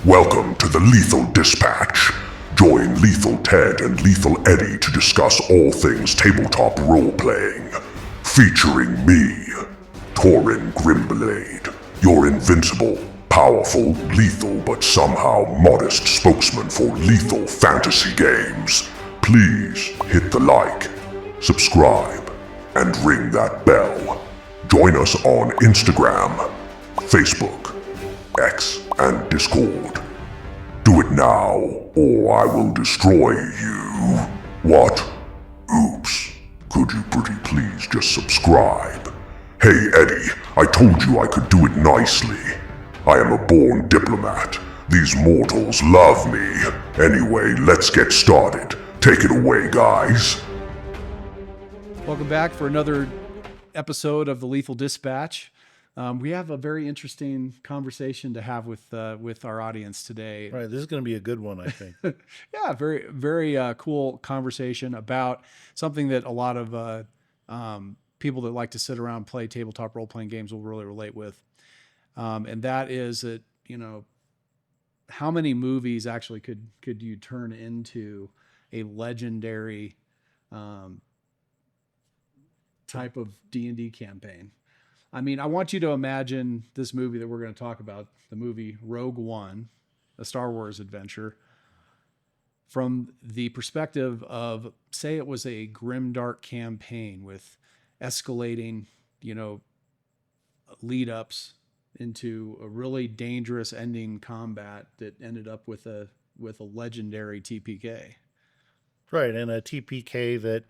Welcome to the Lethal Dispatch. Join Lethal Ted and Lethal Eddie to discuss all things tabletop role-playing. Featuring me, Torin Grimblade, your invincible, powerful, lethal but somehow modest spokesman for lethal fantasy games. Please hit the like, subscribe, and ring that bell. Join us on Instagram, Facebook, X, and Discord. Do it now, or I will destroy you. What? Oops. Could you pretty please just subscribe? Hey Eddie, I told you I could do it nicely. I am a born diplomat. These mortals love me. Anyway, let's get started. Take it away, guys. Welcome back for another episode of the Lethal Dispatch. We have a very interesting conversation to have with our audience today. Right, this is going to be a good one, I think. Yeah, very, very cool conversation about something that a lot of people that like to sit around and play tabletop role-playing games will really relate with. And that is that, you know, how many movies actually could you turn into a legendary type of D&D campaign? I mean, I want you to imagine this movie that we're going to talk about, the movie Rogue One, a Star Wars adventure, from the perspective of, say it was a grimdark campaign with escalating, you know, lead ups into a really dangerous ending combat that ended up with a legendary TPK. Right, and a TPK that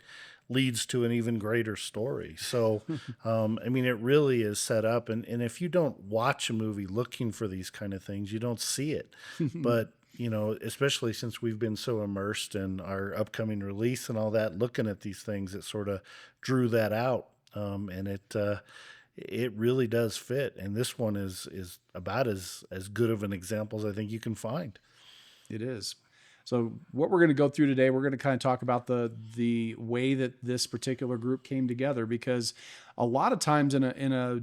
leads to an even greater story. So, I mean, it really is set up. And if you don't watch a movie looking for these kind of things, you don't see it. But, you know, especially since we've been so immersed in our upcoming release and all that, looking at these things, it sort of drew that out. And it really does fit. And this one is about as good of an example as I think you can find. It is. So what we're going to go through today, we're going to kind of talk about the way that this particular group came together, because a lot of times in a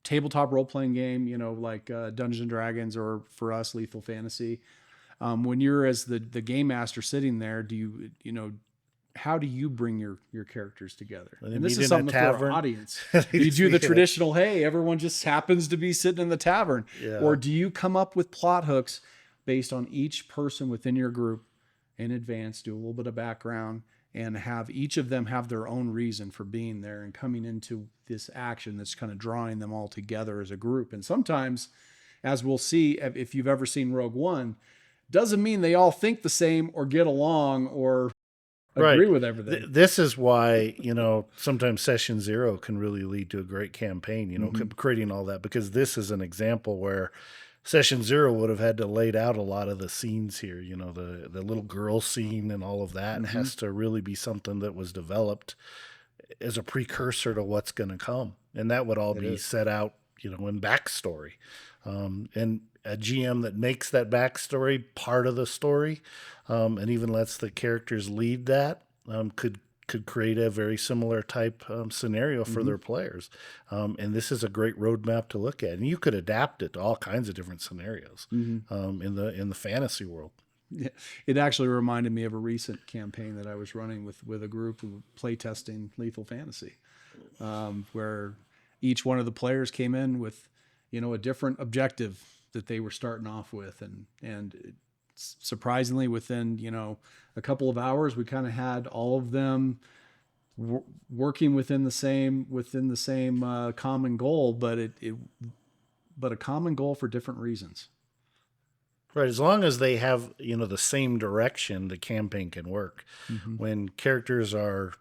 tabletop role-playing game, you know, like Dungeons and Dragons, or for us, Lethal Fantasy, when you're as the game master sitting there, how do you bring your characters together? And this is something for our audience. Do you do the traditional, hey, everyone just happens to be sitting in the tavern? Yeah. Or do you come up with plot hooks based on each person within your group in advance, do a little bit of background, and have each of them have their own reason for being there and coming into this action that's kind of drawing them all together as a group? And sometimes, as we'll see, if you've ever seen Rogue One, doesn't mean they all think the same or get along or agree with everything. This is why, you know, sometimes session zero can really lead to a great campaign, you know, creating all that, because this is an example where Session Zero would have had to laid out a lot of the scenes here, you know, the little girl scene and all of that has to really be something that was developed as a precursor to what's going to come. And that would all be set out, you know, in backstory. And a GM that makes that backstory part of the story and even lets the characters lead that could create a very similar type scenario for their players. And this is a great roadmap to look at. And you could adapt it to all kinds of different scenarios in the fantasy world. Yeah. It actually reminded me of a recent campaign that I was running with a group of playtesting Lethal Fantasy, where each one of the players came in with, you know, a different objective that they were starting off with. And surprisingly, within, you know, a couple of hours, we kind of had all of them working within the same common goal, but but a common goal for different reasons. Right, as long as they have, you know, the same direction, the campaign can work. When characters are,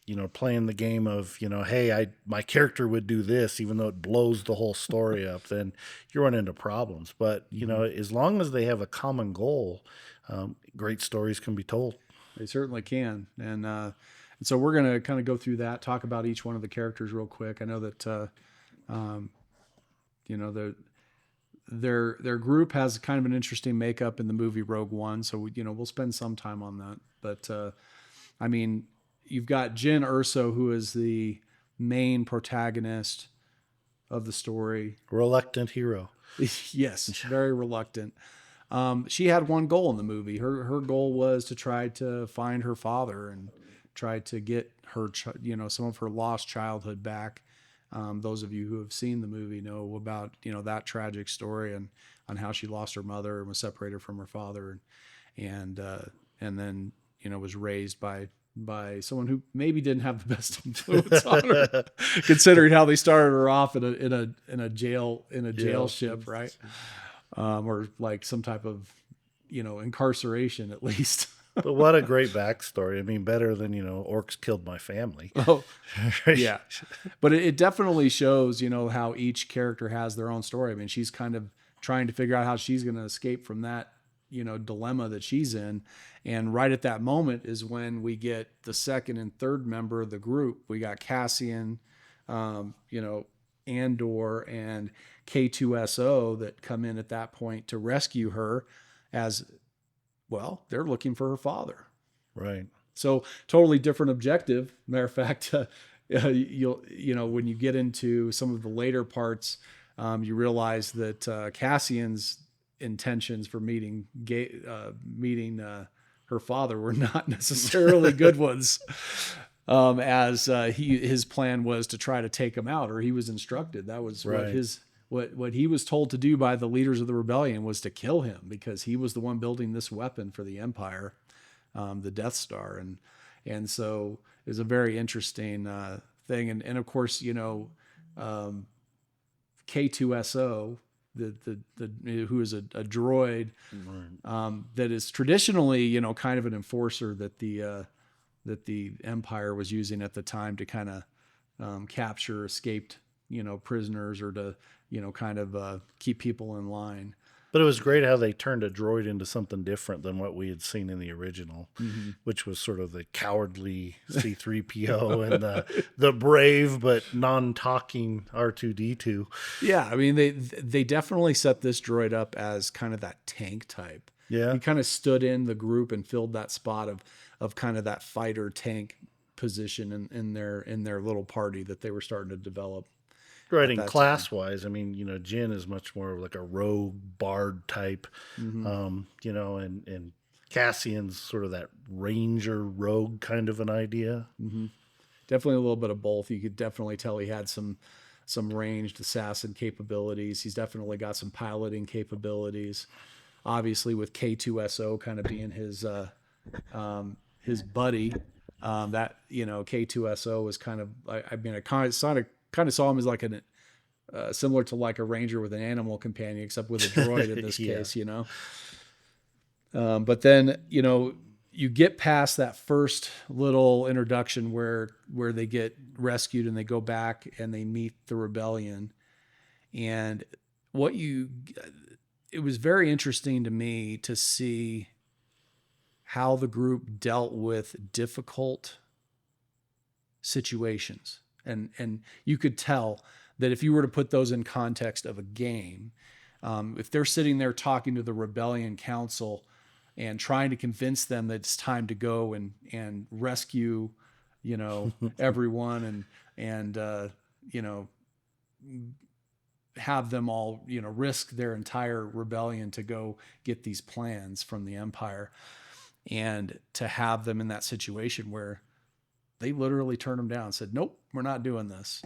you know, playing the game of, you know, hey, my character would do this, even though it blows the whole story up, then you run into problems. But, you know, as long as they have a common goal, great stories can be told. They certainly can. And so we're going to kind of go through that, talk about each one of the characters real quick. I know that, you know, their group has kind of an interesting makeup in the movie Rogue One. So, you know, we'll spend some time on that. But, I mean, you've got Jyn Erso, who is the main protagonist, of the story. Reluctant hero. Yes, very reluctant. She had one goal in the movie. Her goal was to try to find her father and try to get her, some of her lost childhood back. Those of you who have seen the movie know about, that tragic story and on how she lost her mother and was separated from her father, and then, was raised by someone who maybe didn't have the best influence on her, considering how they started her off in a jail ship, right? Or like some type of, incarceration at least. But what a great backstory. I mean, better than, orcs killed my family. Oh, yeah. But it definitely shows, how each character has their own story. I mean, she's kind of trying to figure out how she's going to escape from that, dilemma that she's in. And right at that moment is when we get the second and third member of the group. We got Cassian, Andor, and K2SO that come in at that point to rescue her, as well, they're looking for her father. Right. So totally different objective. Matter of fact, when you get into some of the later parts, you realize that Cassian's intentions for meeting her father were not necessarily good ones. As his plan was to try to take him out, or he was instructed. That was right. what he was told to do by the leaders of the rebellion, was to kill him, because he was the one building this weapon for the Empire, the Death Star. And so it was a very interesting thing. And of course, K2SO, who is a droid, that is traditionally, kind of an enforcer that the Empire was using at the time to kind of capture escaped, prisoners, or to, kind of keep people in line. But it was great how they turned a droid into something different than what we had seen in the original, which was sort of the cowardly C-3PO and the brave but non-talking R2-D2. Yeah, I mean, they definitely set this droid up as kind of that tank type. Yeah. He kind of stood in the group and filled that spot of kind of that fighter tank position in their little party that they were starting to develop. Right, and class-wise, I mean, Jin is much more of like a rogue bard type, and Cassian's sort of that ranger rogue kind of an idea. Mm-hmm. Definitely a little bit of both. You could definitely tell he had some ranged assassin capabilities. He's definitely got some piloting capabilities. Obviously, with K2SO kind of being his buddy, that K2SO was kind of, I kind of saw him as like similar to like a ranger with an animal companion, except with a droid in this case, But then, you get past that first little introduction where they get rescued and they go back and they meet the rebellion. And it was very interesting to me to see how the group dealt with difficult situations. And you could tell that if you were to put those in context of a game, if they're sitting there talking to the Rebellion Council and trying to convince them that it's time to go and rescue, everyone and have them all, risk their entire rebellion to go get these plans from the Empire, and to have them in that situation where they literally turned them down and said, nope, we're not doing this,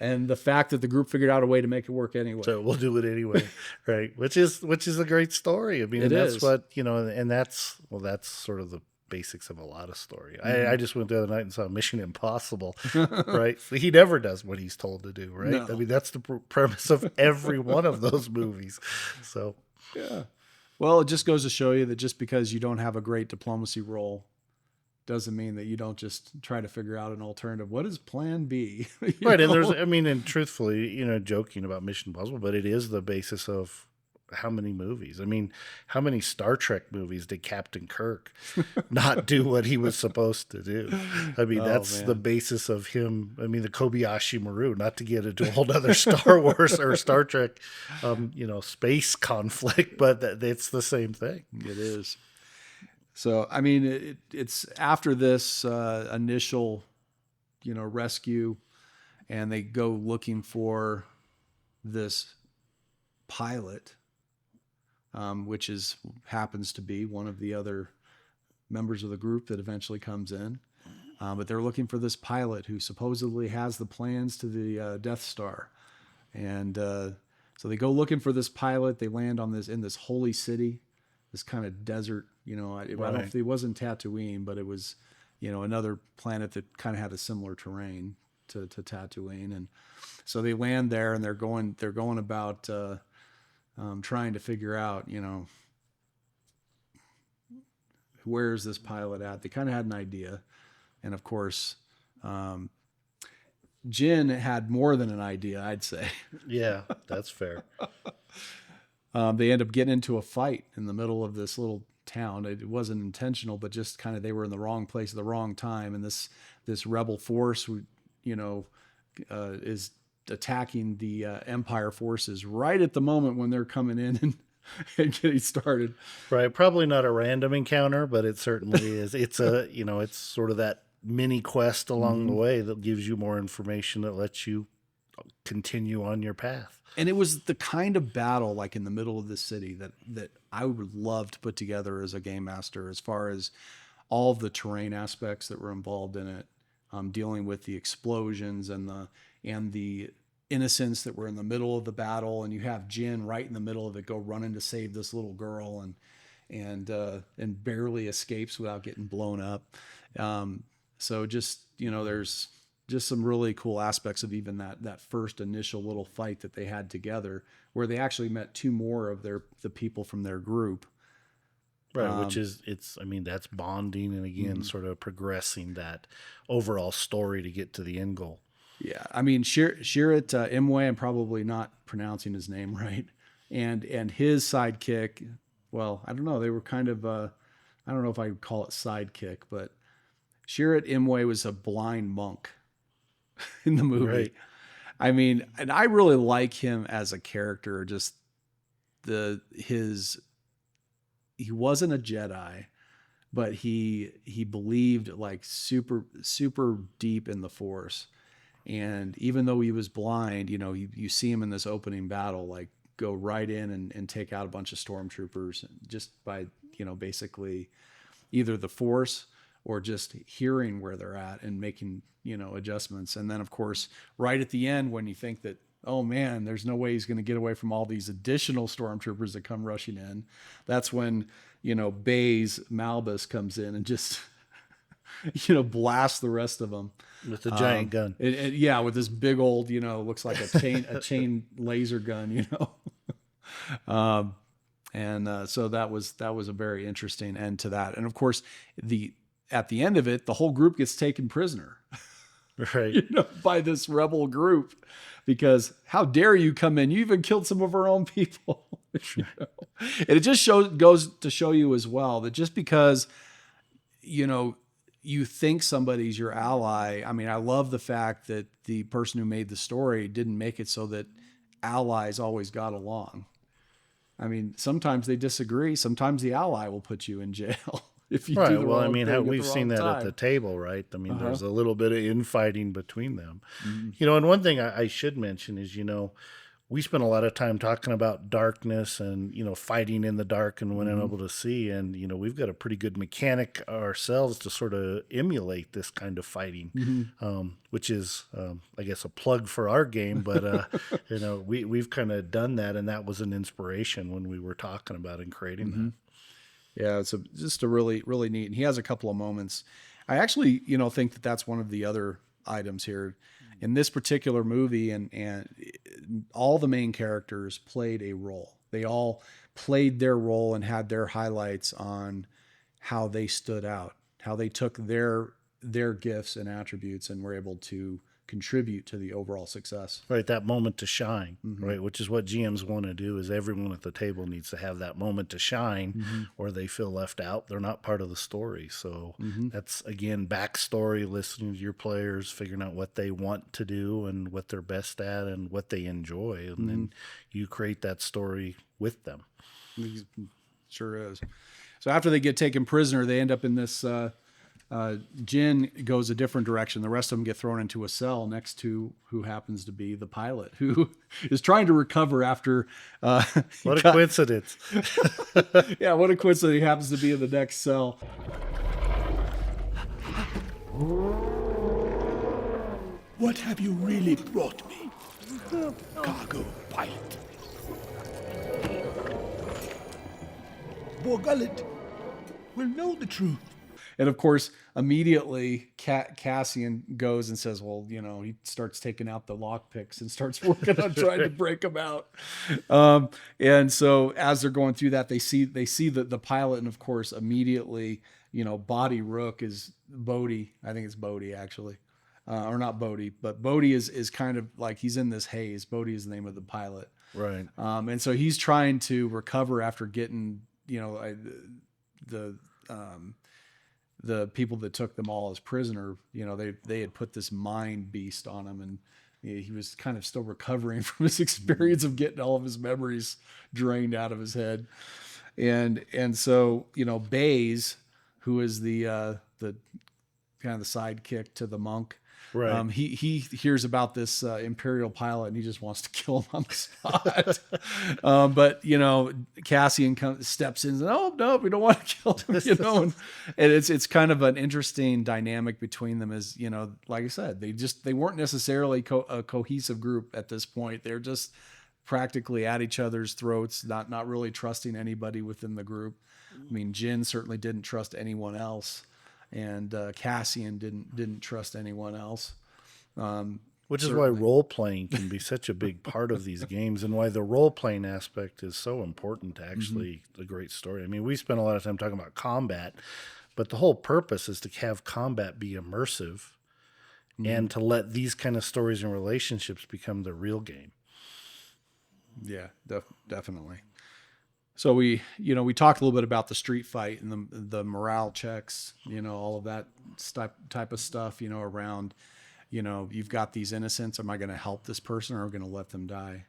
and the fact that the group figured out a way to make it work anyway. So we'll do it anyway. Right. Which is a great story. I mean, that's what, and that's sort of the basics of a lot of story. I just went the other night and saw Mission Impossible, right? So he never does what he's told to do, right? No. I mean, that's the premise of every one of those movies. So, yeah. Well, it just goes to show you that just because you don't have a great diplomacy role doesn't mean that you don't just try to figure out an alternative. What is plan B? Right. And truthfully, joking about Mission Impossible, but it is the basis of how many movies? I mean, how many Star Trek movies did Captain Kirk not do what he was supposed to do? I mean, that's the basis of him. I mean, the Kobayashi Maru, not to get into a whole other Star Wars or Star Trek, space conflict, but it's the same thing. It is. So, I mean, it's after this initial, rescue and they go looking for this pilot, which happens to be one of the other members of the group that eventually comes in. But they're looking for this pilot who supposedly has the plans to the Death Star. And so they go looking for this pilot. They land in this holy city, this kind of desert. I don't know if it wasn't Tatooine, but it was, another planet that kind of had a similar terrain to Tatooine. And so they land there, and they're going about trying to figure out, where's this pilot at? They kind of had an idea. And of course, Jin had more than an idea, I'd say. Yeah, that's fair. They end up getting into a fight in the middle of this little town. It wasn't intentional, but just kind of they were in the wrong place at the wrong time. And this rebel force, is attacking the Empire forces right at the moment when they're coming in and getting started. Right. Probably not a random encounter, but it certainly is. It's it's sort of that mini quest along the way that gives you more information that lets you continue on your path. And it was the kind of battle like in the middle of the city that I would love to put together as a game master, as far as all of the terrain aspects that were involved in it, dealing with the explosions and the innocents that were in the middle of the battle, and you have Jin right in the middle of it, go running to save this little girl and barely escapes without getting blown up. So just, there's just some really cool aspects of even that first initial little fight that they had together, where they actually met two more of the people from their group. Right, which is, that's bonding and again, sort of progressing that overall story to get to the end goal. Yeah, Chirrut Imwe, I'm probably not pronouncing his name right, and his sidekick, well, I don't know, they were kind of, I don't know if I would call it sidekick, but Chirrut Imwe was a blind monk in the movie. Right. And I really like him as a character, just he wasn't a Jedi, but he believed like super, super deep in the Force. And even though he was blind, you see him in this opening battle, like go right in and take out a bunch of stormtroopers just by, basically either the Force or just hearing where they're at and making, adjustments. And then of course, right at the end, when you think that, oh man, there's no way he's going to get away from all these additional stormtroopers that come rushing in. That's when, Baze Malbus comes in and just, blast the rest of them with a giant gun. Yeah, with this big old, looks like a chain laser gun, so that was a very interesting end to that. And of course, at the end of it, the whole group gets taken prisoner, right? By this rebel group, because how dare you come in? You even killed some of our own people. And it just goes to show you as well that just because, you think somebody's your ally. I love the fact that the person who made the story didn't make it so that allies always got along. Sometimes they disagree. Sometimes the ally will put you in jail if you do the wrong thing. We've seen that at the table, right? There's a little bit of infighting between them. Mm-hmm. And one thing I should mention is, we spent a lot of time talking about darkness and, fighting in the dark and when unable to see. And, we've got a pretty good mechanic ourselves to sort of emulate this kind of fighting, which is, I guess, a plug for our game. But, we've kind of done that. And that was an inspiration when we were talking about and creating that. Yeah, it's just a really, really neat. And he has a couple of moments. I actually, think that that's one of the other items here in this particular movie, and all the main characters played a role. They all played their role and had their highlights on how they stood out, how they took their gifts and attributes and were able to contribute to the overall success. Right, that moment to shine, right, which is what GMs want to do. Is everyone at the table needs to have that moment to shine, or they feel left out. They're not part of the story. So that's, again, backstory, listening to your players, figuring out what they want to do and what they're best at and what they enjoy, and then you create that story with them. Sure is. So after they get taken prisoner, they end up in this Jin goes a different direction. The rest of them get thrown into a cell next to who happens to be the pilot, who is trying to recover after. What a coincidence! Yeah, what a coincidence! He happens to be in the next cell. What have you really brought me? Cargo pilot. Borgullet will know the truth. And of course, immediately Cassian goes and says, well, you know, he starts taking out the lockpicks and starts working on trying to break them out. And so as they're going through that, they see the pilot, and of course, immediately, you know, Bodhi Rook is Bodhi. I think it's Bodhi actually. Or not Bodhi, but Bodhi is kind of like he's in this haze. Bodhi is the name of the pilot. Right. And so he's trying to recover after getting, you know, the people that took them all as prisoner, you know, they had put this mind beast on him, and he was kind of still recovering from his experience of getting all of his memories drained out of his head. And so, you know, Baze, who is the kind of the sidekick to the monk, Right. He hears about this Imperial pilot, and he just wants to kill him on the spot. But you know, Cassian steps in and says, "Oh no, we don't want to kill him." You know, and it's kind of an interesting dynamic between them. As you know, like I said, they weren't necessarily a cohesive group at this point. They're just practically at each other's throats, not really trusting anybody within the group. I mean, Jin certainly didn't trust anyone else. And Cassian didn't trust anyone else. Which is why role playing can be such a big part of these games, and why the role playing aspect is so important to actually a great story. I mean, we spent a lot of time talking about combat, but the whole purpose is to have combat be immersive and to let these kind of stories and relationships become the real game. Yeah, definitely. So we talked a little bit about the street fight and the morale checks, you know, all of that type of stuff, you know, around, you know, you've got these innocents. Am I going to help this person, or am I going to let them die?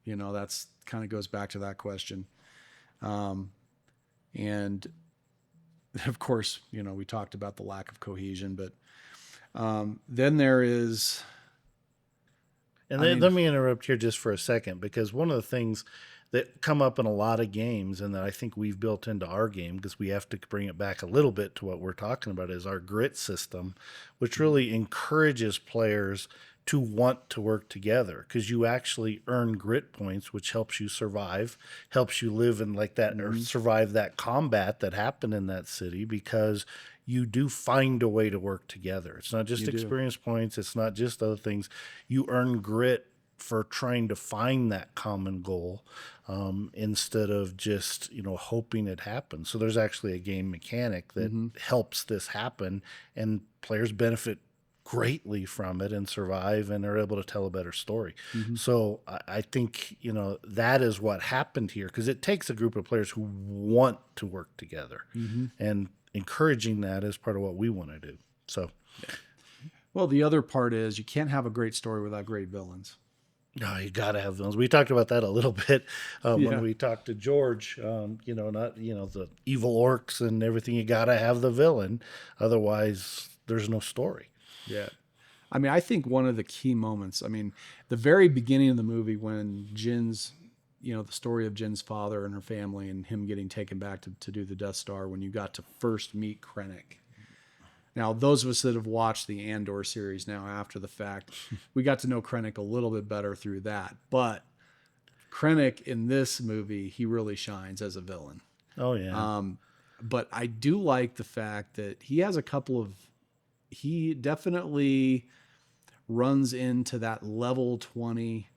You know, that's kind of goes back to that question. And of course, you know, we talked about the lack of cohesion, but then there is. And let me interrupt here just for a second, because one of the things that come up in a lot of games, and that I think we've built into our game, because we have to bring it back a little bit to what we're talking about, is our grit system, which really encourages players to want to work together, because you actually earn grit points, which helps you survive, helps you live in like that, or survive that combat that happened in that city, because you do find a way to work together. It's not just experience points. It's not just other things. You earn grit for trying to find that common goal, instead of just, you know, hoping it happens. So there's actually a game mechanic that helps this happen, and players benefit greatly from it and survive and are able to tell a better story. So I think, you know, that is what happened here, because it takes a group of players who want to work together, and encouraging that is part of what we want to do. So, Well, the other part is you can't have a great story without great villains. no, you got to have villains. We talked about that a little bit when we talked to George. You know, not, you know, the evil orcs and everything. You got to have the villain, otherwise there's no story. Yeah. I mean, I think one of the key moments, I mean, the very beginning of the movie when Jin's, you know, the story of Jin's father and her family and him getting taken back to do the Death Star, when you got to first meet Krennic. Now, those of us that have watched the Andor series now after the fact, we got to know Krennic a little bit better through that. But Krennic in this movie, he really shines as a villain. Oh, yeah. But I do like the fact that he has he definitely runs into that level 20,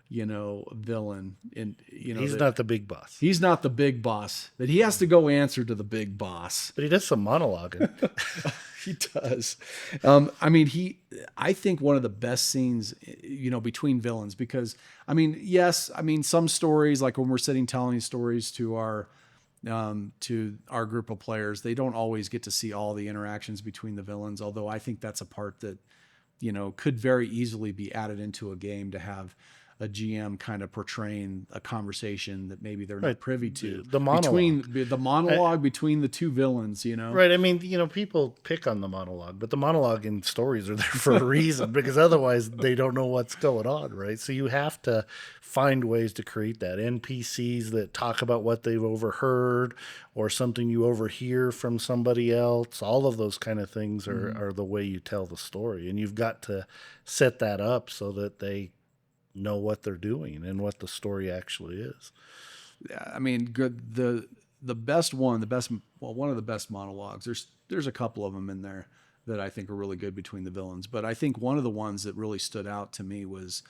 you know, villain. And, you know, He's not the big boss. He's not the big boss, that he has to go answer to the big boss. But he does some monologuing. He does. I mean, I think one of the best scenes, you know, between villains, because I mean, yes, I mean, some stories, like when we're sitting telling stories to our group of players, they don't always get to see all the interactions between the villains. Although I think that's a part that, you know, could very easily be added into a game to have a GM kind of portraying a conversation that maybe they're Right. not privy to. The monologue. Between the monologue between the two villains, you know? Right. I mean, people pick on the monologue, but the monologue in stories are there for a reason because otherwise they don't know what's going on, right? So you have to find ways to create that. NPCs that talk about what they've overheard or something you overhear from somebody else. All of those kind of things are the way you tell the story. And you've got to set that up so that they know what they're doing and what the story actually is. I mean, good. The best one, one of the best monologues. There's a couple of them in there that I think are really good between the villains. But I think one of the ones that really stood out to me was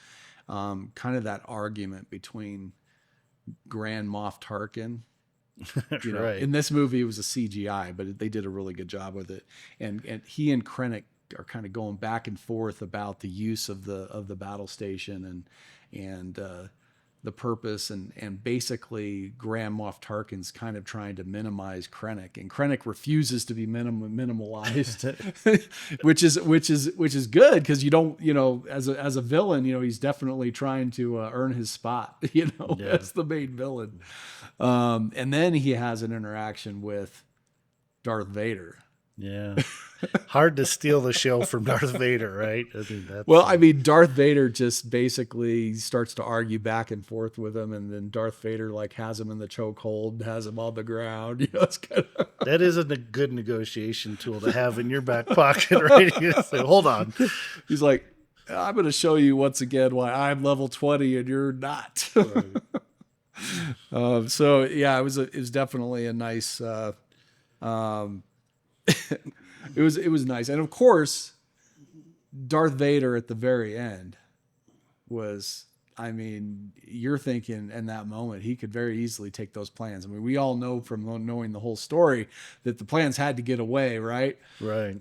kind of that argument between Grand Moff Tarkin. You know, Right. in this movie it was a CGI, but they did a really good job with it. And he and Krennic are kind of going back and forth about the use of the battle station and the purpose, and basically Grand Moff Tarkin's kind of trying to minimize Krennic, and Krennic refuses to be minimalized, which is good because you don't, as a villain, he's definitely trying to earn his spot, as the main villain. And then he has an interaction with Darth Vader. Yeah. Hard to steal the show from Darth Vader, right? I mean, Darth Vader just basically starts to argue back and forth with him, and then Darth Vader has him in the chokehold, has him on the ground. It's kind of that is a good negotiation tool to have in your back pocket, right? You say, hold on. He's like, I'm going to show you once again why I'm level 20 and you're not. Right. So yeah, it was definitely a nice. It was nice, and of course, Darth Vader at the very end was. I mean, you're thinking in that moment he could very easily take those plans. I mean, we all know from knowing the whole story that the plans had to get away, right? Right.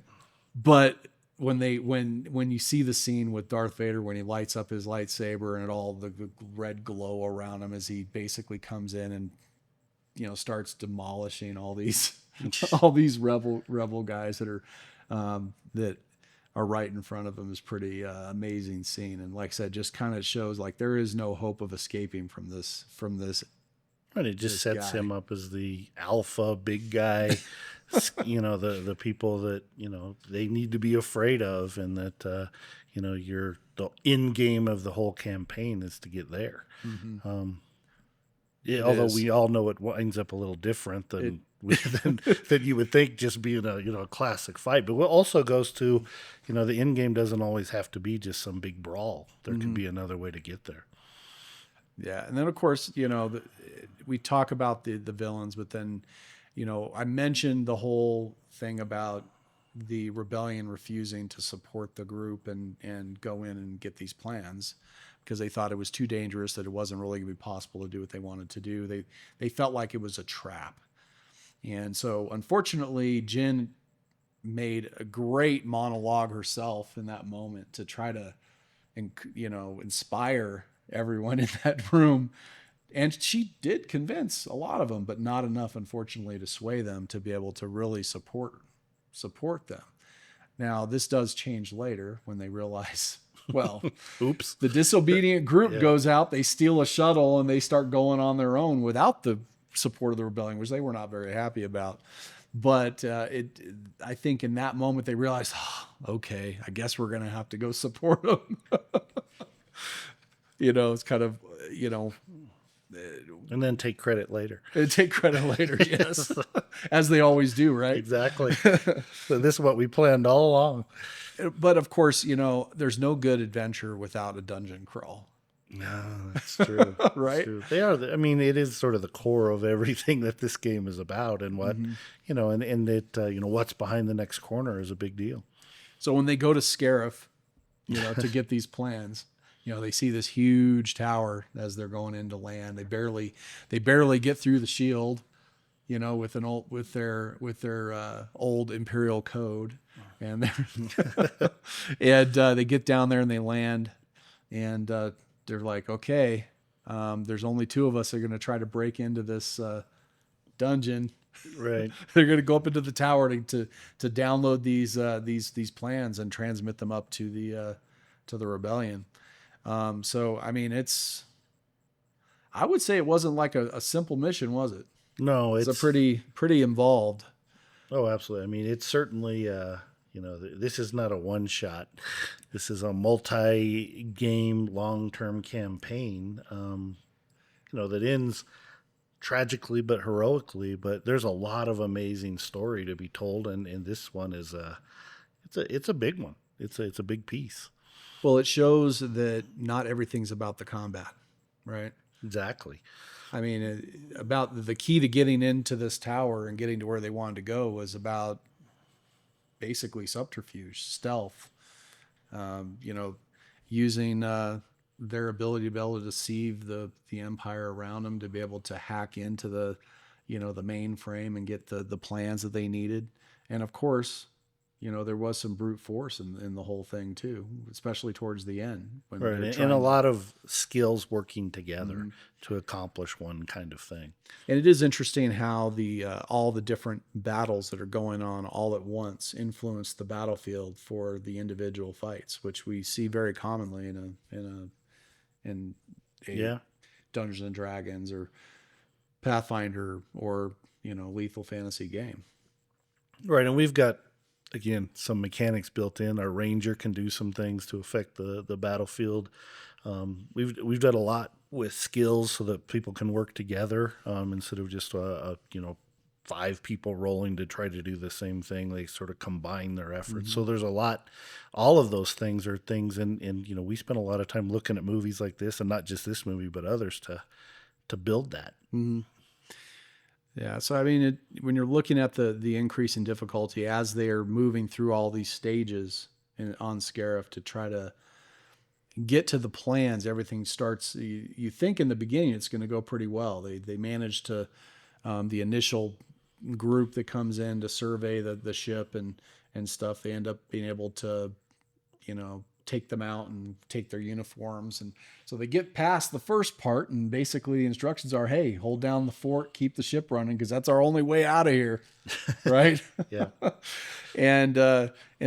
But when you see the scene with Darth Vader when he lights up his lightsaber and all the red glow around him as he basically comes in and starts demolishing all these rebel guys that are right in front of him is pretty amazing scene. And like I said, just kind of shows there is no hope of escaping from this. And it just sets guy. him up as the alpha big guy, the people that, they need to be afraid of, and that, the end game of the whole campaign is to get there. Mm-hmm. Although is. we all know it winds up a little different than you would think, just being a classic fight. But what also goes to, the end game doesn't always have to be just some big brawl. There can be another way to get there. Yeah, and then of course, we talk about the villains, but then, I mentioned the whole thing about the rebellion refusing to support the group and go in and get these plans because they thought it was too dangerous, that it wasn't really going to be possible to do what they wanted to do. They felt like it was a trap. And so unfortunately, Jyn made a great monologue herself in that moment to try to, inspire everyone in that room. And she did convince a lot of them, but not enough, unfortunately, to sway them to be able to really support them. Now, this does change later when they realize, well, oops, the disobedient group goes out, they steal a shuttle, and they start going on their own without the support of the rebellion, which they were not very happy about. But I think in that moment they realized, okay, I guess we're going to have to go support them. It's kind of, and then take credit later. Take credit later, yes, as they always do, right? Exactly. So this is what we planned all along. But of course, there's no good adventure without a dungeon crawl. No, that's true. Right? That's true. They are. It is sort of the core of everything that this game is about, and what and that what's behind the next corner is a big deal. So when they go to Scarif, to get these plans, they see this huge tower as they're going into land. They barely get through the shield, with their old Imperial code, and they get down there and they land, and they're like, okay, there's only two of us that are going to try to break into this dungeon. Right. They're going to go up into the tower to download these plans and transmit them up to the rebellion. So, I mean, I would say it wasn't like a simple mission, was it? No, It's a it's pretty involved. Oh, absolutely. I mean, it's certainly, this is not a one shot. This is a multi game, long term campaign, that ends tragically but heroically. But there's a lot of amazing story to be told. And this one is it's a big one. It's a big piece. Well, it shows that not everything's about the combat, right? Exactly. I mean, about the key to getting into this tower and getting to where they wanted to go was about basically subterfuge, stealth, using their ability to be able to deceive the empire around them, to be able to hack into the mainframe and get the plans that they needed. And of course, there was some brute force in the whole thing too, especially towards the end. When Right. And a lot of skills working together to accomplish one kind of thing. And it is interesting how all the different battles that are going on all at once influence the battlefield for the individual fights, which we see very commonly in a Dungeons and Dragons or Pathfinder or lethal fantasy game. Right. And we've got, again, some mechanics built in. Our ranger can do some things to affect the battlefield. We've done a lot with skills so that people can work together instead of just 5 people rolling to try to do the same thing. They sort of combine their efforts. So there's a lot. All of those things are things, and we spend a lot of time looking at movies like this, and not just this movie, but others to build that. Mm-hmm. Yeah, so I mean, when you're looking at the increase in difficulty as they are moving through all these stages on Scarif to try to get to the plans, everything starts. You think in the beginning it's going to go pretty well. They manage to the initial group that comes in to survey the ship and stuff. They end up being able to take them out and take their uniforms. And so they get past the first part, and basically the instructions are, hey, hold down the fort, keep the ship running, because that's our only way out of here. Right. Yeah. And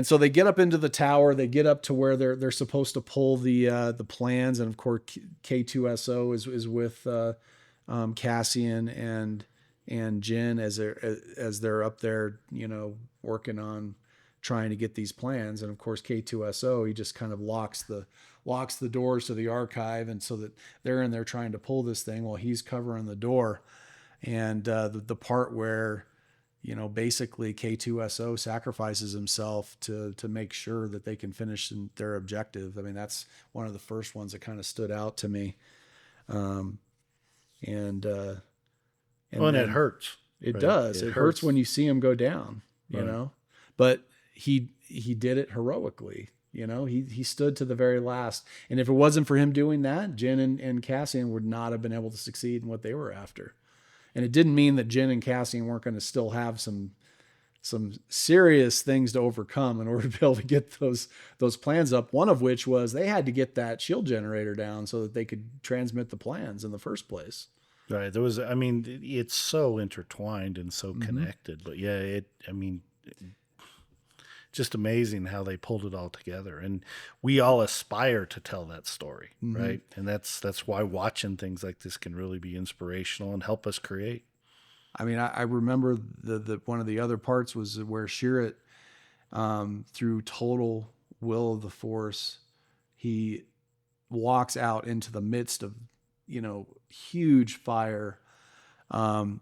so they get up into the tower, they get up to where they're supposed to pull the plans. And of course, K2SO is with Cassian and Jin as they're up there, working on trying to get these plans. And of course, K2SO, he just kind of locks the doors to the archive. And so that they're in there trying to pull this thing while he's covering the door. And the part where, basically K2SO sacrifices himself to make sure that they can finish their objective. I mean, that's one of the first ones that kind of stood out to me. And it hurts. It right? does. It hurts when you see him go down, but he did it heroically. He stood to the very last. And if it wasn't for him doing that, Jin and Cassian would not have been able to succeed in what they were after. And it didn't mean that Jin and Cassian weren't going to still have some serious things to overcome in order to be able to get those plans up. One of which was they had to get that shield generator down so that they could transmit the plans in the first place. Right. It's so intertwined and so connected, but yeah, just amazing how they pulled it all together. And we all aspire to tell that story. Right. And that's why watching things like this can really be inspirational and help us create. I mean, I remember the one of the other parts was where Sherritt, through total will of the Force, he walks out into the midst of, huge fire, and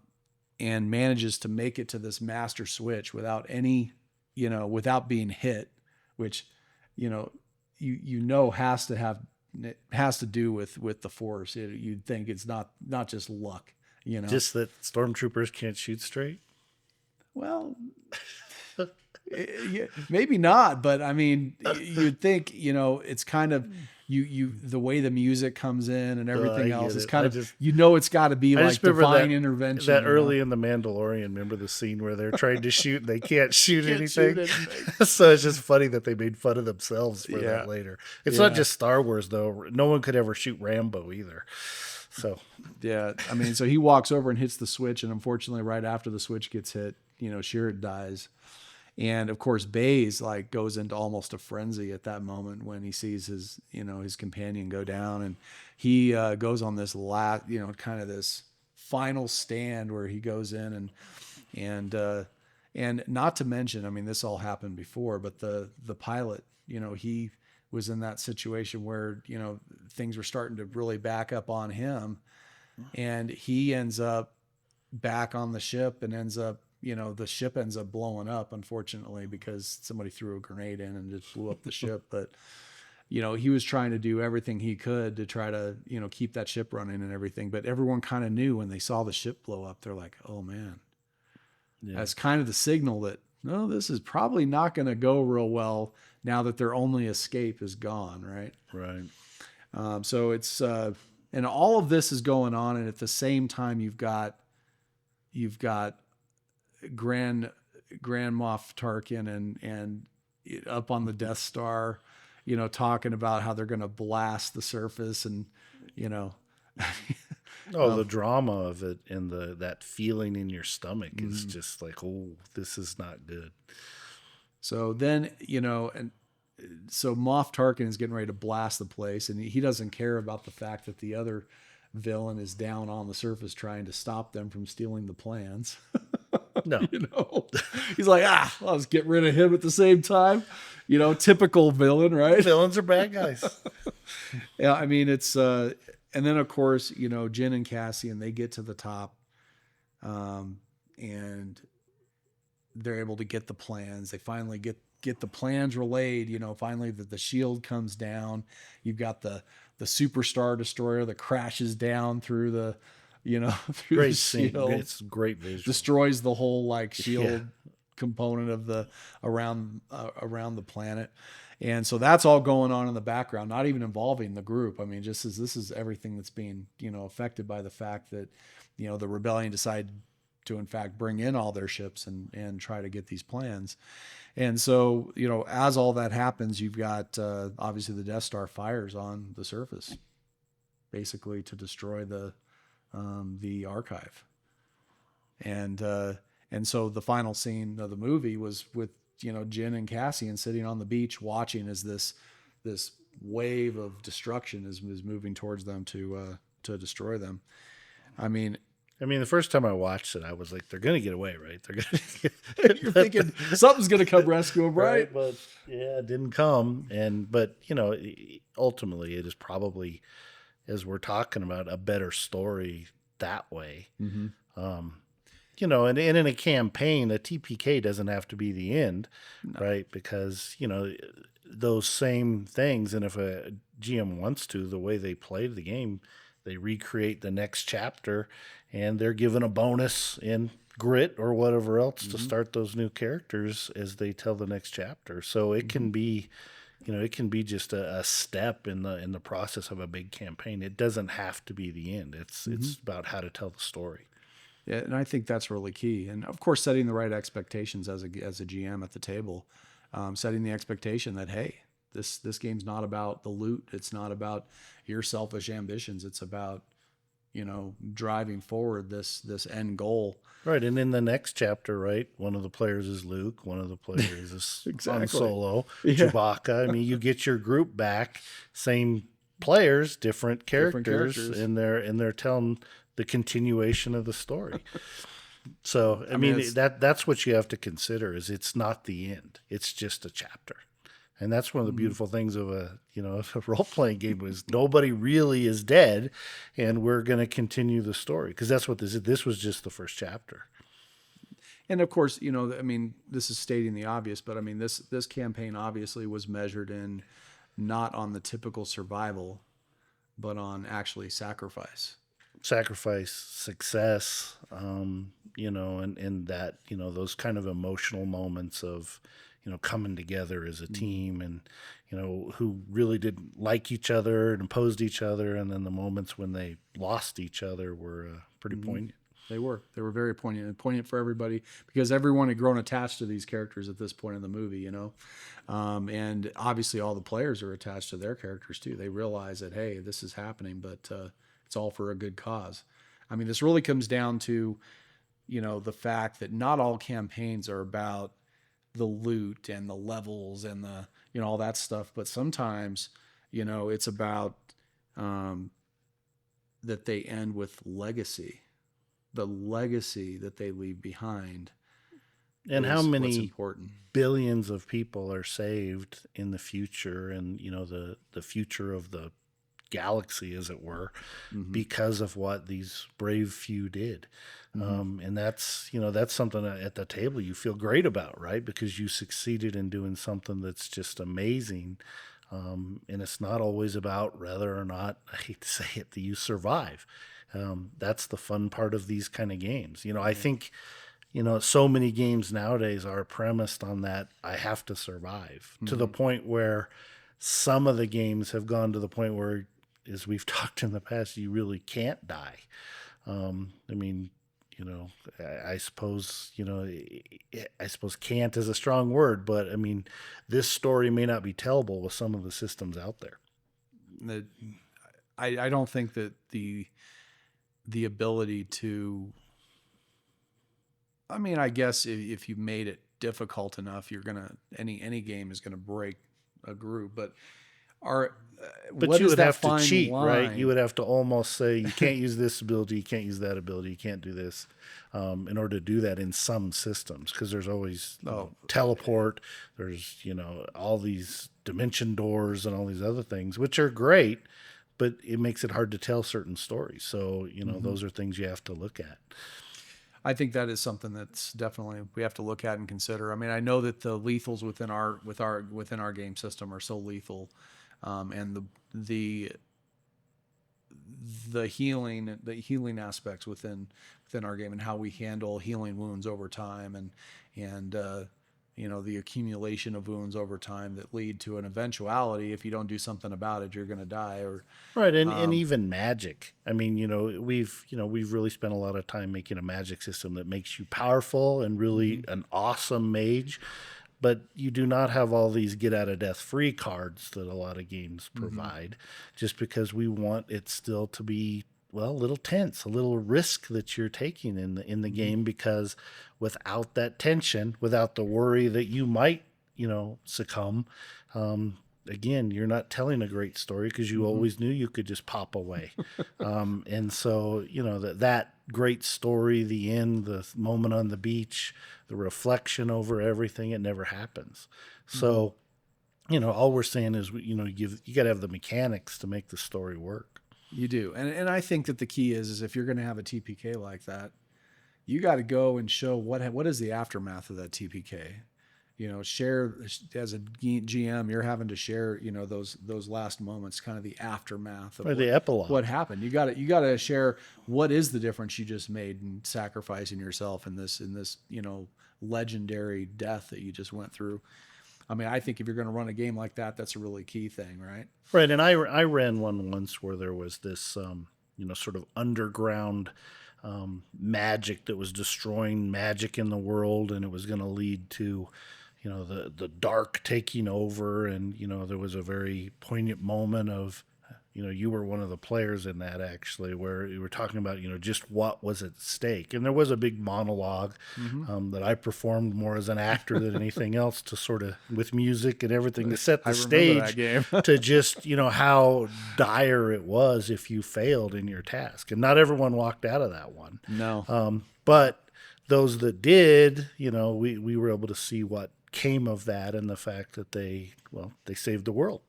manages to make it to this master switch without any, without being hit, which, has to do with the Force. You'd think it's not just luck, Just that stormtroopers can't shoot straight. Well, maybe not, but I mean, you'd think, it's kind of the way the music comes in and everything else is kind of, it's got to be like divine intervention. That early in The Mandalorian, remember the scene where they're trying to shoot and they can't shoot anything? So it's just funny that they made fun of themselves for that later. It's not just Star Wars, though. No one could ever shoot Rambo either. So, yeah, I mean, so he walks over and hits the switch, and unfortunately, right after the switch gets hit, Sherritt dies. And of course, Baze like goes into almost a frenzy at that moment when he sees his, his companion go down, and he goes on this kind of this final stand where he goes in and not to mention, I mean, this all happened before, but the pilot, he was in that situation where, things were starting to really back up on him, and he ends up back on the ship and ends up, the ship ends up blowing up, unfortunately, because somebody threw a grenade in and just blew up the ship. But, he was trying to do everything he could to try to, keep that ship running and everything. But everyone kind of knew when they saw the ship blow up, they're like, oh man, that's kind of the signal that, no, this is probably not going to go real well now that their only escape is gone. Right. Right. So it's, and all of this is going on. And at the same time, you've got Grand Moff Tarkin and up on the Death Star, talking about how they're going to blast the surface, and the drama of it and that feeling in your stomach is just like, oh, this is not good. So then, and so Moff Tarkin is getting ready to blast the place, and he doesn't care about the fact that the other villain is down on the surface trying to stop them from stealing the plans. No. He's like, let's get rid of him at the same time. Typical villain, right? Villains are bad guys. Yeah, I mean, it's and then of course, Jyn and Cassian, they get to the top, and they're able to get the plans. They finally get the plans relayed. Finally the shield comes down. You've got the Super Star Destroyer that crashes down through the through Great the scene. shield. It's great visual. Destroys the whole shield component of the around the planet. And so that's all going on in the background, not even involving the group. I mean, just as this is everything that's being, affected by the fact that, the rebellion decided to in fact bring in all their ships and try to get these plans. And so, as all that happens, you've got, obviously the Death Star fires on the surface, basically to destroy the archive. And so the final scene of the movie was with, Jyn and Cassian sitting on the beach watching as this wave of destruction is moving towards them to destroy them. I mean, the first time I watched it, I was like, they're going to get away, right? They're going to you're thinking something's going to come rescue them, right? But yeah, it didn't come. But, ultimately it is probably, as we're talking about, a better story that way. Mm-hmm. And in a campaign, a TPK doesn't have to be the end, right? Because, those same things, and if a GM wants to, the way they played the game, they recreate the next chapter, and they're given a bonus in grit or whatever else to start those new characters as they tell the next chapter. So it can be, it can be just a step in the process of a big campaign. It doesn't have to be the end. It's about how to tell the story. Yeah, and I think that's really key. And of course, setting the right expectations as a GM at the table, setting the expectation that, hey, this game's not about the loot. It's not about your selfish ambitions. It's about, driving forward this end goal. Right, and in the next chapter, right, one of the players is Luke, one of the players is Exactly. Han Solo, Chewbacca. I mean, you get your group back, same players, different characters. And they're telling the continuation of the story. So, I mean that's what you have to consider, is it's not the end. It's just a chapter. And that's one of the beautiful things of a role-playing game, is nobody really is dead, and we're going to continue the story, because that's what this was just the first chapter. And of course, this is stating the obvious, but this campaign obviously was measured in not on the typical survival, but on actually sacrifice, success, and that, those kind of emotional moments of, coming together as a team, and, who really didn't like each other and opposed each other. And then the moments when they lost each other were pretty poignant. They were very poignant for everybody, because everyone had grown attached to these characters at this point in the movie, and obviously all the players are attached to their characters too. They realize that, hey, this is happening, but it's all for a good cause. This really comes down to, the fact that not all campaigns are about the loot and the levels and the, you know, all that stuff. But sometimes, you know, it's about that they end with legacy, the legacy that they leave behind. And how what's many important. billions of people are saved in the future, and you know the future of the galaxy, as it were, because of what these brave few did. And that's, you know, that's something that at the table you feel great about, right? Because you succeeded in doing something that's just amazing. And it's not always about whether or not, I hate to say it, that you survive. That's the fun part of these kind of games. You know, I think, you know, so many games nowadays are premised on that I have to survive, to the point where some of the games have gone to the point where, as we've talked in the past, you really can't die. I mean, you know, I suppose, you know, I suppose can't is a strong word, but I mean, this story may not be tellable with some of the systems out there. I don't think that the ability to, I mean, I guess if you made it difficult enough, you're gonna any game is gonna break a group. But But you would have to cheat, right? line? You would have to almost say you can't use this ability, you can't use that ability, you can't do this, in order to do that in some systems, because there's always teleport, there's, you know, all these dimension doors and all these other things, which are great, but it makes it hard to tell certain stories. So, you know, those are things you have to look at. I think that is something that's definitely we have to look at and consider. I mean, I know that the lethals within our game system are so lethal, and the healing aspects within our game and how we handle healing wounds over time and you know, the accumulation of wounds over time that lead to an eventuality. If you don't do something about it, you're going to die. Or right, and even magic. I mean, you know, we've really spent a lot of time making a magic system that makes you powerful and really an awesome mage, but you do not have all these get out of death free cards that a lot of games provide, just because we want it still to be, well, a little tense, a little risk that you're taking in the game, because without that tension, without the worry that you might, you know, succumb, again, you're not telling a great story, because you always knew you could just pop away. And so, you know, that great story, the end, the moment on the beach, the reflection over everything, it never happens. So, you know, all we're saying is, you know, you got to have the mechanics to make the story work. You do. And I think that the key is if you're going to have a TPK like that, you got to go and show what is the aftermath of that TPK. You know, share, as a GM, you're having to share, you know, those last moments, kind of the aftermath of the epilogue. What happened. You got to share what is the difference you just made in sacrificing yourself in this, you know, legendary death that you just went through. I mean, I think if you're going to run a game like that, that's a really key thing, right? Right, and I ran one once where there was this, you know, sort of underground magic that was destroying magic in the world, and it was going to lead to, you know, the dark taking over, and, you know, there was a very poignant moment of, you know, you were one of the players in that, actually, where you were talking about, you know, just what was at stake. And there was a big monologue that I performed more as an actor than anything else, to sort of, with music and everything, to set the stage to just, you know, how dire it was if you failed in your task. And not everyone walked out of that one. No. But those that did, you know, we were able to see what came of that, and the fact that they saved the world.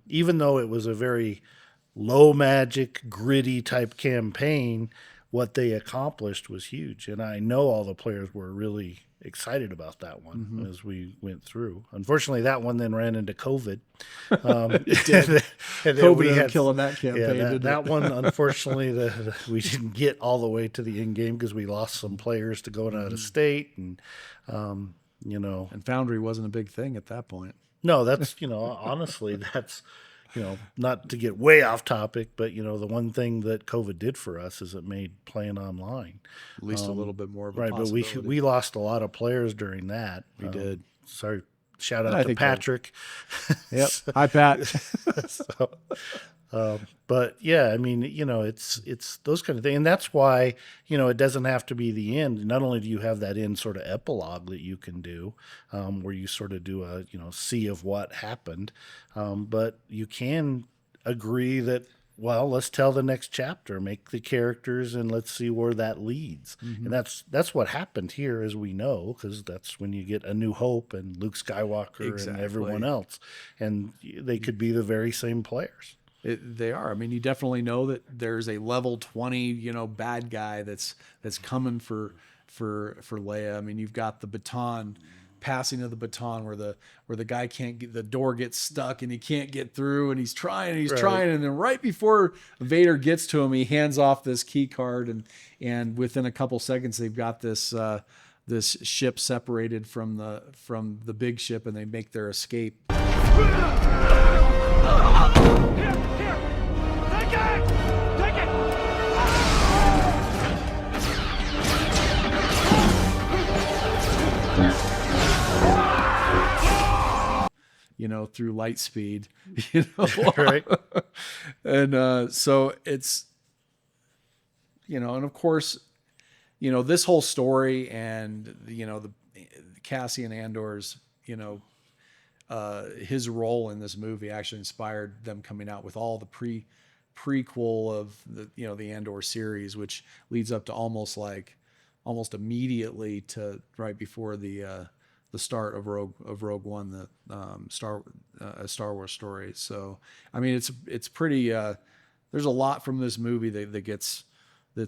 Even though it was a very low magic, gritty type campaign, what they accomplished was huge. And I know all the players were really excited about that one as we went through. Unfortunately, that one then ran into COVID. It did. And COVID had killing that campaign. Yeah, that one, unfortunately, we didn't get all the way to the end game, because we lost some players to going out of state, and you know, And Foundry wasn't a big thing at that point. no, that's, you know, honestly, that's, you know, not to get way off topic, but, you know, the one thing that COVID did for us is it made playing online At least a little bit more of a right. But possibility. we lost a lot of players during that. We did. Sorry, shout I out to think Patrick. Yep. Hi, Pat. So, But yeah, I mean, it's those kind of things. And that's why, it doesn't have to be the end. Not only do you have that end sort of epilogue that you can do, where you sort of do a, sea of what happened. But you can agree that, well, let's tell the next chapter, make the characters, and let's see where that leads. And that's what happened here, as we know, because that's when you get A New Hope and Luke Skywalker and everyone else, and they could be the very same players. They are. I mean, you definitely know that there's a level 20, bad guy that's coming for Leia. I mean, you've got the passing of the baton where the guy can't get, the door gets stuck and he can't get through, and he's trying, and then right before Vader gets to him, he hands off this key card, and within a couple seconds they've got this ship separated from the big ship, and they make their escape. Through light speed, Right. And so it's, and of course, this whole story and, the Cassian Andor's, his role in this movie actually inspired them coming out with all the prequel of the Andor series, which leads up to almost immediately to right before the start of Rogue One, the Star Wars story. So I mean, it's pretty. There's a lot from this movie that's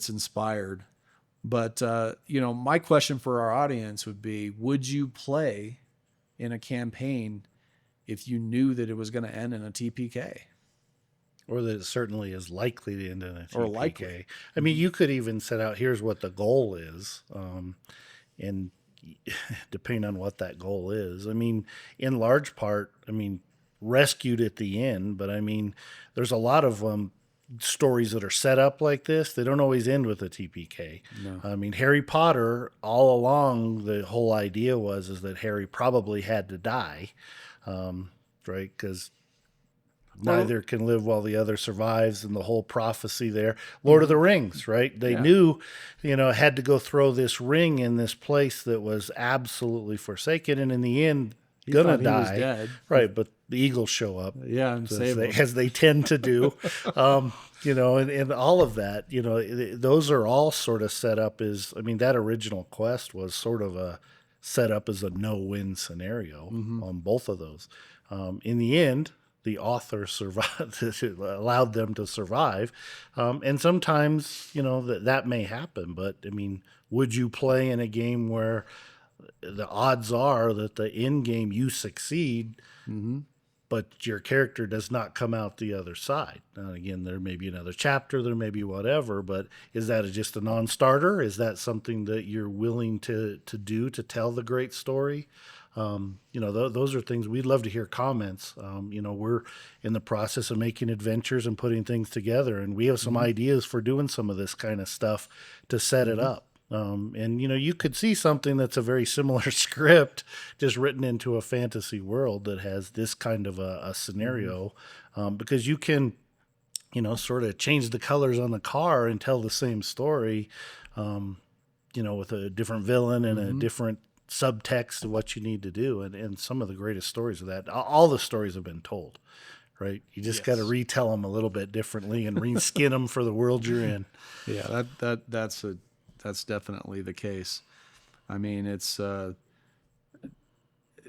inspired. But my question for our audience would be: would you play in a campaign if you knew that it was going to end in a TPK? Or that it certainly is likely to end in a TPK. Or likely. I mean, you could even set out, here's what the goal is. And depending on what that goal is. I mean, in large part, rescued at the end, but there's a lot of stories that are set up like this. They don't always end with a TPK. No. Harry Potter, all along, the whole idea is that Harry probably had to die, right? Because neither can live while the other survives, and the whole prophecy there. Lord of the Rings, right? They knew, had to go throw this ring in this place that was absolutely forsaken, and in the end, gonna die. He was dead. Right, but the Eagles show up. Yeah, and save him. As they tend to do. And all of that, those are all sort of set up as, that original quest was sort of a set up as a no-win scenario on both of those. In the end, the author survived, allowed them to survive. And sometimes, that may happen. But, would you play in a game where the odds are that the end game you succeed, but your character does not come out the other side? Now, again, there may be another chapter, there may be whatever, but is that just a non-starter? Is that something that you're willing to do to tell the great story? Those are things we'd love to hear comments. We're in the process of making adventures and putting things together, and we have some ideas for doing some of this kind of stuff to set it up. You could see something that's a very similar script, just written into a fantasy world that has this kind of a scenario, because you can, sort of change the colors on the car and tell the same story, with a different villain and a different subtext of what you need to do. And some of the greatest stories of that, all the stories have been told, right? You just got to retell them a little bit differently and reskin them for the world you're in. Yeah, that's definitely the case. It's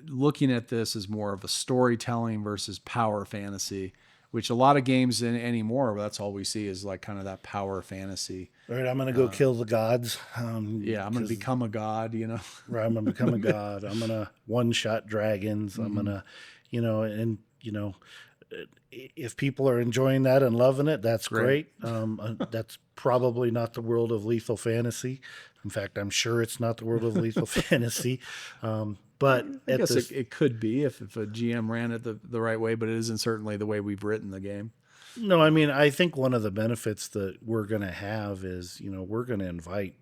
looking at this as more of a storytelling versus power fantasy, which a lot of games anymore, that's all we see is like kind of that power fantasy. Right, I'm going to go kill the gods. I'm going to become a god, Right, I'm going to become a god. I'm going to one-shot dragons. I'm going to, if people are enjoying that and loving it, that's great. That's probably not the world of Lethal Fantasy. In fact, I'm sure it's not the world of Lethal Fantasy. But I guess it could be if a GM ran it the right way, but it isn't certainly the way we've written the game. No, I think one of the benefits that we're going to have is, we're going to invite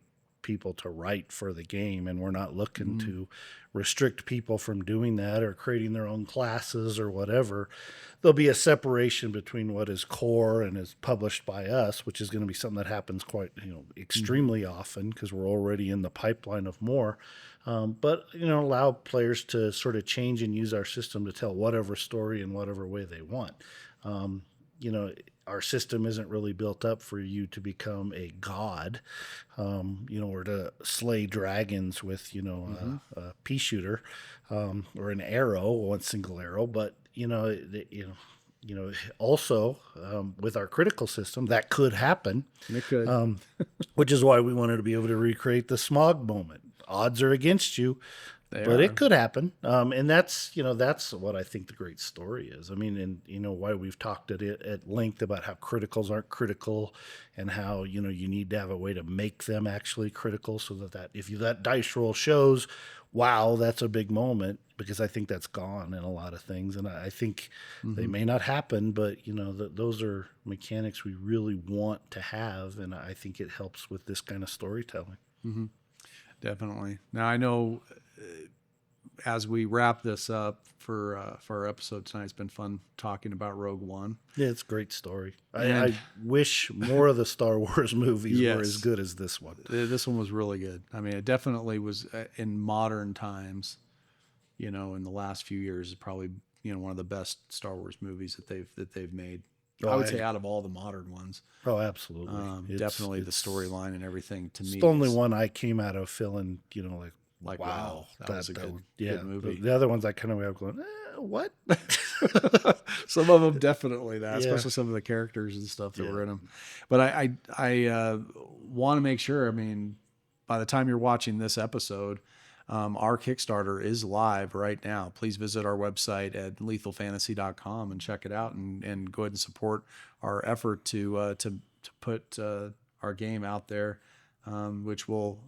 people to write for the game, and we're not looking to restrict people from doing that or creating their own classes or whatever. There'll be a separation between what is core and is published by us, which is going to be something that happens quite, extremely often because we're already in the pipeline of more. But allow players to sort of change and use our system to tell whatever story in whatever way they want. Our system isn't really built up for you to become a god, or to slay dragons with, a pea shooter, or an arrow, one single arrow. But, also with our critical system, that could happen. It could. Which is why we wanted to be able to recreate the smog moment. Odds are against you. But it could happen. And that's what I think the great story is. I mean, and why we've talked at length about how criticals aren't critical and how, you need to have a way to make them actually critical so that if that dice roll shows, wow, that's a big moment, because I think that's gone in a lot of things. And I think they may not happen, but, those are mechanics we really want to have. And I think it helps with this kind of storytelling. Mm-hmm. Definitely. Now, I know as we wrap this up for our episode tonight, it's been fun talking about Rogue One. Yeah, it's a great story. I wish more of the Star Wars movies were as good as this one. This one was really good. I mean, it definitely was in modern times, in the last few years, probably, one of the best Star Wars movies that they've made. I would say out of all the modern ones. Oh, absolutely. Definitely the storyline and everything to me. It's the only one I came out of feeling, like wow, that was a good movie. The other ones I kind of went going, what? Some of them definitely that, especially some of the characters and stuff that were in them. But I want to make sure, I mean, by the time you're watching this episode, our Kickstarter is live right now. Please visit our website at lethalfantasy.com and check it out and go ahead and support our effort to put our game out there, which will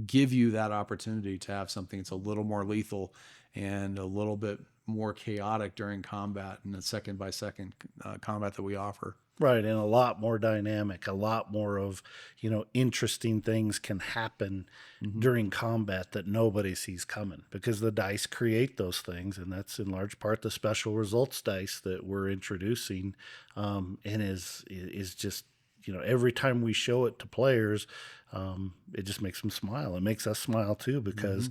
give you that opportunity to have something that's a little more lethal and a little bit more chaotic during combat and the second by second combat that we offer. Right, and a lot more dynamic, a lot more of, interesting things can happen during combat that nobody sees coming, because the dice create those things, and that's in large part the special results dice that we're introducing, and is just, every time we show it to players, it just makes them smile. It makes us smile too, because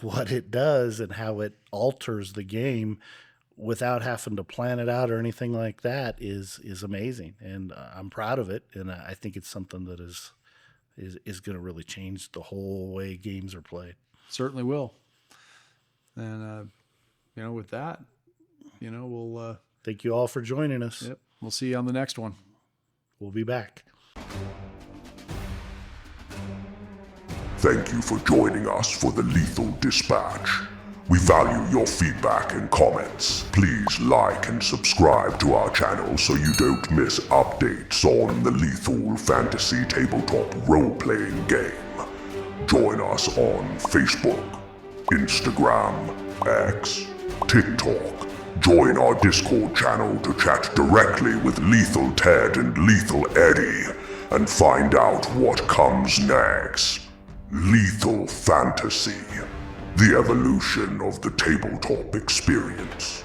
what it does and how it alters the game without having to plan it out or anything like that is amazing. And I'm proud of it. And I think it's something that is going to really change the whole way games are played. Certainly will. And, with that, we'll, thank you all for joining us. Yep. We'll see you on the next one. We'll be back. Thank you for joining us for the Lethal Dispatch. We value your feedback and comments. Please like and subscribe to our channel so you don't miss updates on the Lethal Fantasy Tabletop role-playing game. Join us on Facebook, Instagram, X, TikTok. Join our Discord channel to chat directly with Lethal Ted and Lethal Eddie and find out what comes next. Lethal Fantasy, the evolution of the tabletop experience.